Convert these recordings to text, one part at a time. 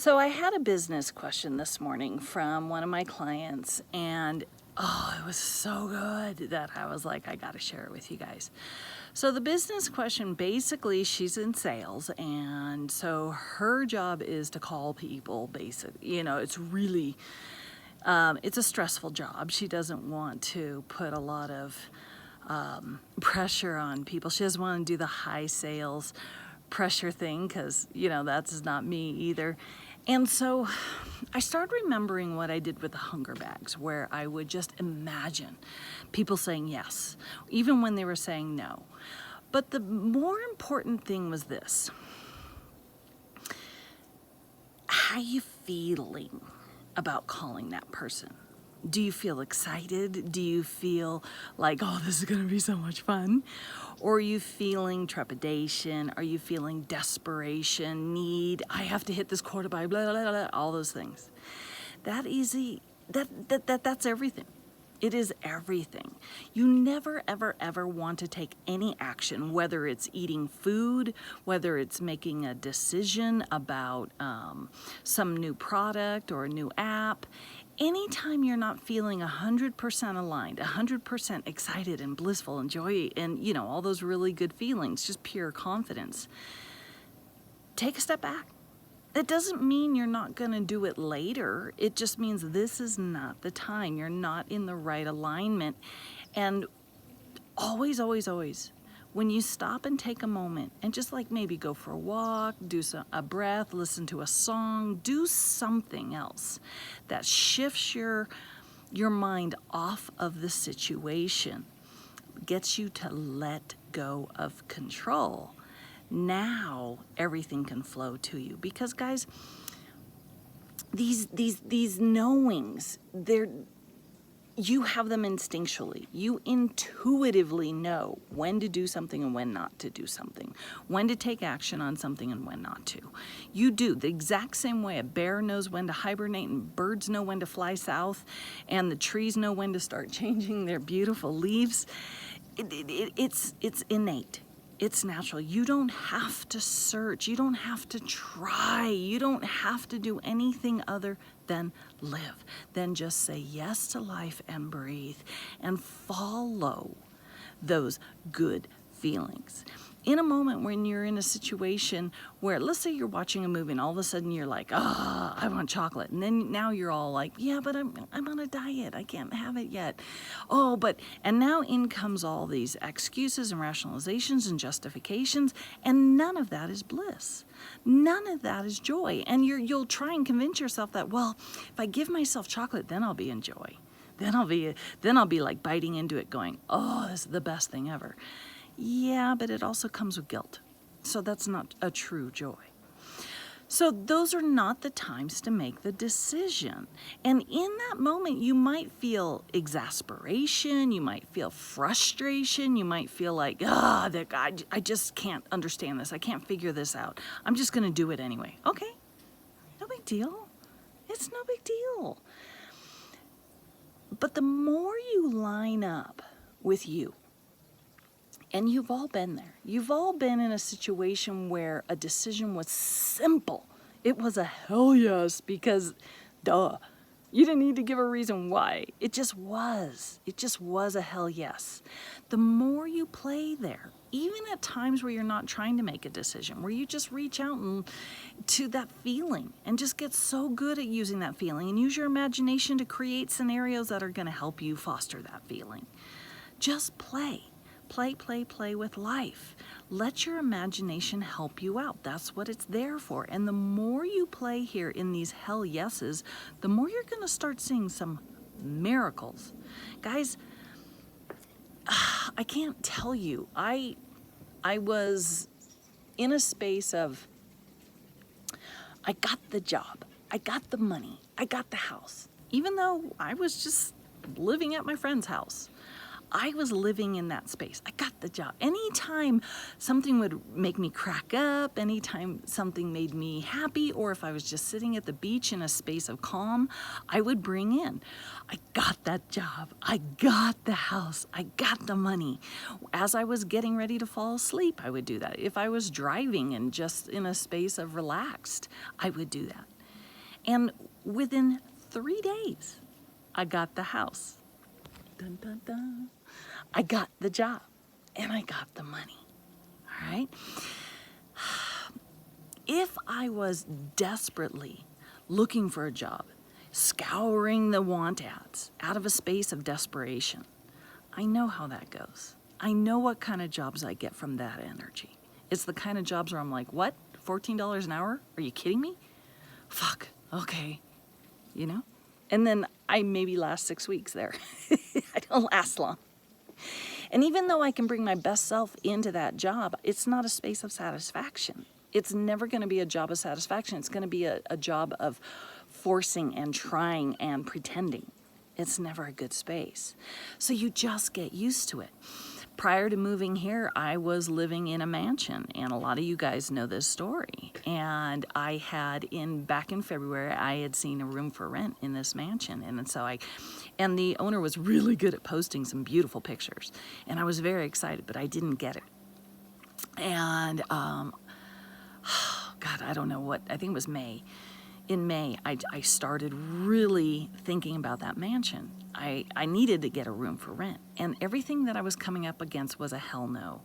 So I had a business question this morning from one of my clients, and it was so good that I was like, I gotta share it with you guys. So the business question, basically, she's in sales, and so her job is to call people. It's really, it's a stressful job. She doesn't want to put a lot of pressure on people. She doesn't want to do the high sales pressure thing because, that's not me either. And so I started remembering what I did with the hunger bags, where I would just imagine people saying yes, even when they were saying no. But the more important thing was this: how are you feeling about calling that person? Do you feel excited? Do you feel like, oh, this is going to be so much fun? Or are you feeling trepidation? Are you feeling desperation, need? I have to hit this quota by blah, blah, blah, blah, all those things. That's everything. It is everything. You never, ever, ever want to take any action, whether it's eating food, whether it's making a decision about some new product or a new app. Anytime you're not feeling 100% aligned, 100% excited and blissful and joy and, all those really good feelings, just pure confidence, take a step back. It doesn't mean you're not going to do it later. It just means this is not the time. You're not in the right alignment. And always, always, always, when you stop and take a moment and just maybe go for a walk, do a breath, listen to a song, do something else that shifts your mind off of the situation, gets you to let go of control. Now everything can flow to you, because guys, these knowings, you have them instinctually. You intuitively know when to do something and when not to do something, when to take action on something and when not to. You do the exact same way a bear knows when to hibernate, and birds know when to fly south, and the trees know when to start changing their beautiful leaves. It's innate. It's natural. You don't have to search. You don't have to try. You don't have to do anything other than live. Then just say yes to life and breathe and follow those good feelings. In a moment when you're in a situation where, let's say you're watching a movie and all of a sudden you're like, I want chocolate. And then now you're all like, yeah, but I'm on a diet. I can't have it yet. And now in comes all these excuses and rationalizations and justifications, and none of that is bliss. None of that is joy. And you'll try and convince yourself that, well, if I give myself chocolate, then I'll be in joy. Then I'll be like biting into it going, oh, this is the best thing ever. Yeah, but it also comes with guilt. So that's not a true joy. So those are not the times to make the decision. And in that moment, you might feel exasperation, you might feel frustration, you might feel like, I just can't understand this. I can't figure this out. I'm just going to do it anyway. Okay, no big deal. It's no big deal. But the more you line up with you, and you've all been there. You've all been in a situation where a decision was simple. It was a hell yes, because duh. You didn't need to give a reason why. It just was. It just was a hell yes. The more you play there, even at times where you're not trying to make a decision, where you just reach out to that feeling and just get so good at using that feeling and use your imagination to create scenarios that are going to help you foster that feeling. Just play. Play with life. Let your imagination help you out. That's what it's there for. And the more you play here in these hell yeses, the more you're going to start seeing some miracles. Guys, I can't tell you. I was in a space of, I got the job, I got the money, I got the house. Even though I was just living at my friend's house, I was living in that space. I got the job. Anytime something would make me crack up, anytime something made me happy, or if I was just sitting at the beach in a space of calm, I would bring in, I got that job. I got the house. I got the money. As I was getting ready to fall asleep, I would do that. If I was driving and just in a space of relaxed, I would do that. And within 3 days, I got the house. Dun, dun, dun. I got the job and I got the money. All right. If I was desperately looking for a job, scouring the want ads out of a space of desperation, I know how that goes. I know what kind of jobs I get from that energy. It's the kind of jobs where I'm like, what? $14 an hour? Are you kidding me? Fuck, okay, you know? And then I maybe last 6 weeks there. I don't last long. And even though I can bring my best self into that job, it's not a space of satisfaction. It's never going to be a job of satisfaction. It's going to be a job of forcing and trying and pretending. It's never a good space. So you just get used to it. Prior to moving here, I was living in a mansion, and a lot of you guys know this story. And I had back in February, I had seen a room for rent in this mansion, and the owner was really good at posting some beautiful pictures, and I was very excited, but I didn't get it. And God, I don't know what, I think it was May. In May, I started really thinking about that mansion. I needed to get a room for rent, and everything that I was coming up against was a hell no.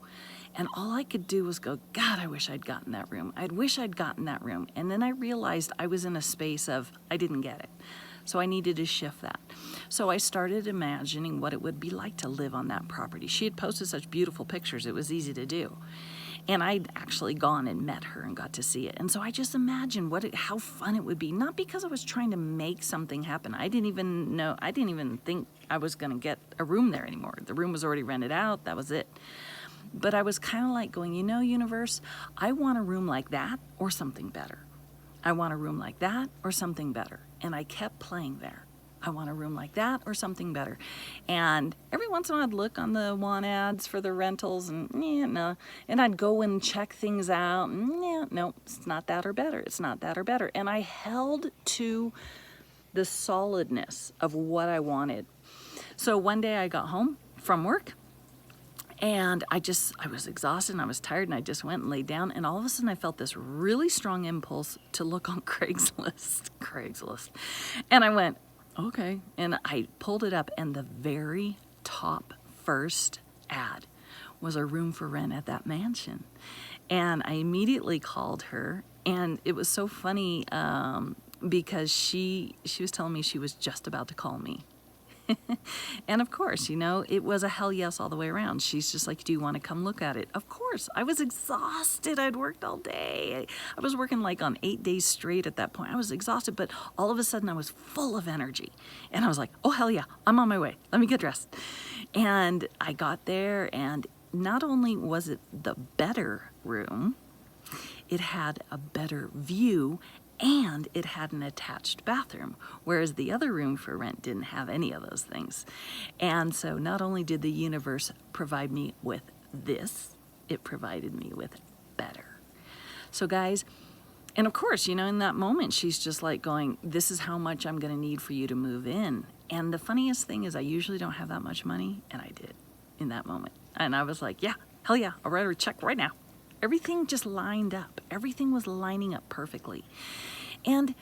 And all I could do was go, God, I wish I'd gotten that room. I wish I'd gotten that room. And then I realized I was in a space of, I didn't get it. So I needed to shift that. So I started imagining what it would be like to live on that property. She had posted such beautiful pictures, it was easy to do. And I'd actually gone and met her and got to see it. And so I just imagined how fun it would be. Not because I was trying to make something happen. I didn't even think I was going to get a room there anymore. The room was already rented out. That was it. But I was kind of like going, universe, I want a room like that or something better. I want a room like that or something better. And I kept playing there. I want a room like that or something better. And every once in a while I'd look on the want ads for the rentals and no. And I'd go and check things out. And, no, it's not that or better. It's not that or better. And I held to the solidness of what I wanted. So one day I got home from work and I was exhausted and I was tired and I just went and laid down, and all of a sudden I felt this really strong impulse to look on Craigslist. And I went, okay. And I pulled it up, and the very top first ad was a room for rent at that mansion. And I immediately called her, and it was so funny because she was telling me she was just about to call me. And of course, it was a hell yes all the way around. She's just like, do you want to come look at it? Of course. I was exhausted. I'd worked all day. I was working like on 8 days straight at that point. I was exhausted, but all of a sudden I was full of energy. And I was like, oh, hell yeah, I'm on my way. Let me get dressed. And I got there, and not only was it the better room, it had a better view, and it had an attached bathroom, whereas the other room for rent didn't have any of those things. And so not only did the universe provide me with this, it provided me with better. So guys, and of course, in that moment, she's just like going, this is how much I'm going to need for you to move in. And the funniest thing is I usually don't have that much money, and I did in that moment. And I was like, yeah, hell yeah, I'll write her a check right now. Everything just lined up. Everything was lining up perfectly. And,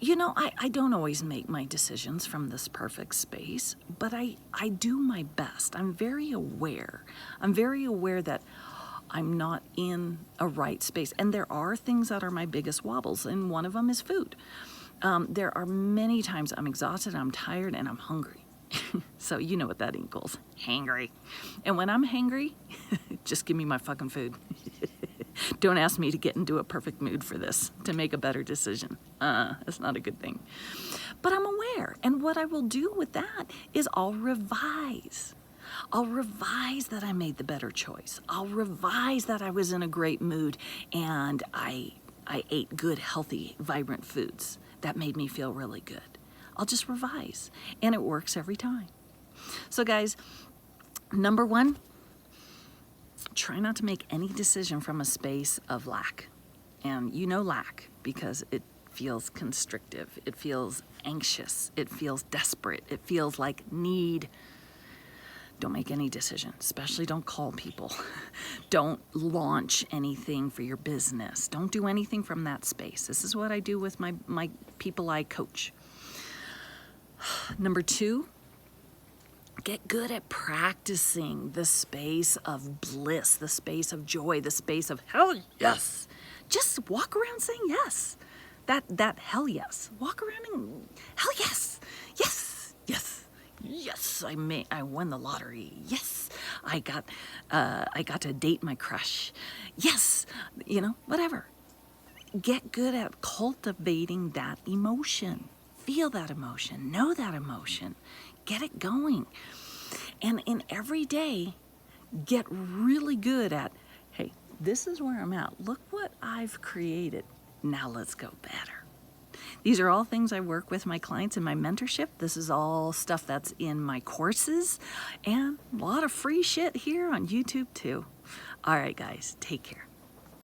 I don't always make my decisions from this perfect space, but I do my best. I'm very aware. I'm very aware that I'm not in a right space. And there are things that are my biggest wobbles, and one of them is food. There are many times I'm exhausted, I'm tired, and I'm hungry. So you know what that equals, hangry. And when I'm hangry, just give me my fucking food. Don't ask me to get into a perfect mood for this, to make a better decision. That's not a good thing. But I'm aware, and what I will do with that is I'll revise. I'll revise that I made the better choice. I'll revise that I was in a great mood and I ate good, healthy, vibrant foods that made me feel really good. I'll just revise, and it works every time. So guys, number one, try not to make any decision from a space of lack. And lack because it feels constrictive, it feels anxious, it feels desperate, it feels like need. Don't make any decision, especially don't call people. Don't launch anything for your business. Don't do anything from that space. This is what I do with my people I coach. Number 2, get good at practicing the space of bliss, the space of joy, the space of hell yes. Just walk around saying yes. That hell yes. Walk around and hell yes. Yes. Yes. Yes, I won the lottery. Yes, I got to date my crush. Yes, whatever. Get good at cultivating that emotion. Feel that emotion. Know that emotion. Get it going. And in every day, get really good at, hey, this is where I'm at. Look what I've created. Now let's go better. These are all things I work with my clients in my mentorship. This is all stuff that's in my courses and a lot of free shit here on YouTube too. All right, guys, take care.